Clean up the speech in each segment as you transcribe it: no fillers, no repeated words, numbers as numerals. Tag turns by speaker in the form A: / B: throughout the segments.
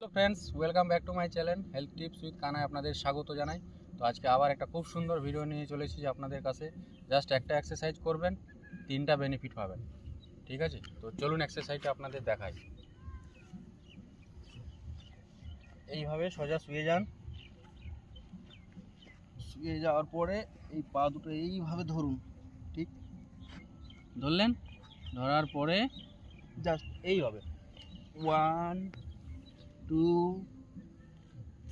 A: তো friends, welcome back to my channel health tips with কানায় আপনাদের স্বাগত জানাই। তো আজকে আবার একটা খুব সুন্দর ভিডিও নিয়ে চলে এসেছি আপনাদের কাছে। জাস্ট একটা এক্সারসাইজ করবেন, 3টা বেনিফিট পাবেন। ঠিক আছে, তো চলুন এক্সারসাইজটা আপনাদের দেখাই। এইভাবে সোজা শুয়ে যান। শুয়ে যাওয়ার পরে এই পা দুটো এইভাবে ধরুন। ঠিক ধরলেন, ধরার পরে জাস্ট এইভাবে 1 2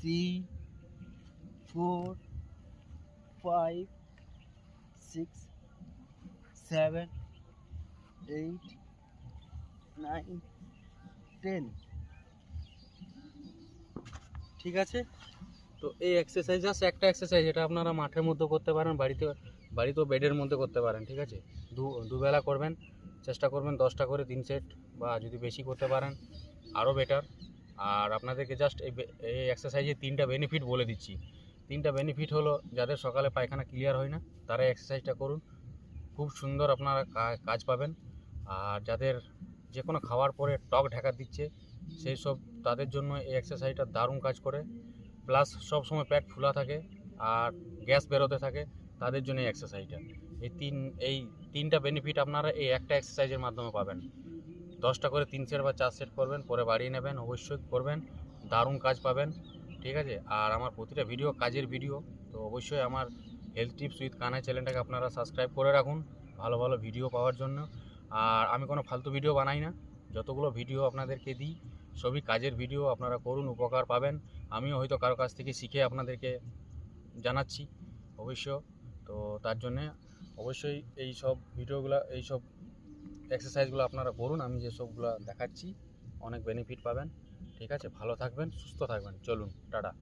A: 3 4 5 6 7 8 9 10। ঠিক আছে, তো এই এক্সারসাইজ জাস্ট একটা এক্সারসাইজ, এটা আপনারা মাঠের মধ্যে করতে পারেন, বাড়িতেও বেডের মধ্যে করতে পারেন। ঠিক আছে, দুবেলা করবেন, চেষ্টা করবেন 10টা করে 3 সেট, বা যদি বেশি করতে পারেন আরও বেটার। আর আপনাদেরকে জাস্ট এই এক্সারসাইজের 3টা বেনিফিট বলে দিচ্ছি। 3টা বেনিফিট হলো, যাদের সকালে পায়খানা ক্লিয়ার হয় না তারা এক্সারসাইজটা করুন, খুব সুন্দর আপনারা কাজ পাবেন। আর যাদের যে কোনো খাওয়ার পরে টক ঢাকা দিচ্ছে সেই সব, তাদের জন্য এই এক্সারসাইজটা দারুণ কাজ করে। প্লাস সব সময় পেট ফুলা থাকে আর গ্যাস বেরোতে থাকে, তাদের জন্য এই এক্সারসাইজটা। এই 3টা বেনিফিট আপনারা এই একটা এক্সারসাইজের মাধ্যমে পাবেন। 10টা করে 3 সেট বা 4 সেট করবেন, পরে বাড়িয়ে নেবেন, অবশ্যই করবেন, দারুণ কাজ পাবেন। ঠিক আছে, আর আমার প্রতিটা ভিডিও কাজের ভিডিও, তো অবশ্যই আমার হেলথ টিপস উইথ কানাই চ্যানেলটাকে আপনারা সাবস্ক্রাইব করে রাখুন ভালো ভালো ভিডিও পাওয়ার জন্য। আর আমি কোনো ফালতু ভিডিও বানাই না, যতগুলো ভিডিও আপনাদেরকে দিই সবই কাজের ভিডিও, আপনারা করুন, উপকার পাবেন। আমিও হয়তো কারো কাছ থেকে শিখে আপনাদেরকে জানাচ্ছি অবশ্য। তো তার জন্যে অবশ্যই এই সব ভিডিওগুলো, এই সব এক্সারসাইজগুলো আপনারা করুন, আমি যে সবগুলো দেখাচ্ছি, অনেক বেনিফিট পাবেন। ঠিক আছে, ভালো থাকবেন, সুস্থ থাকবেন। চলুন, টাটা।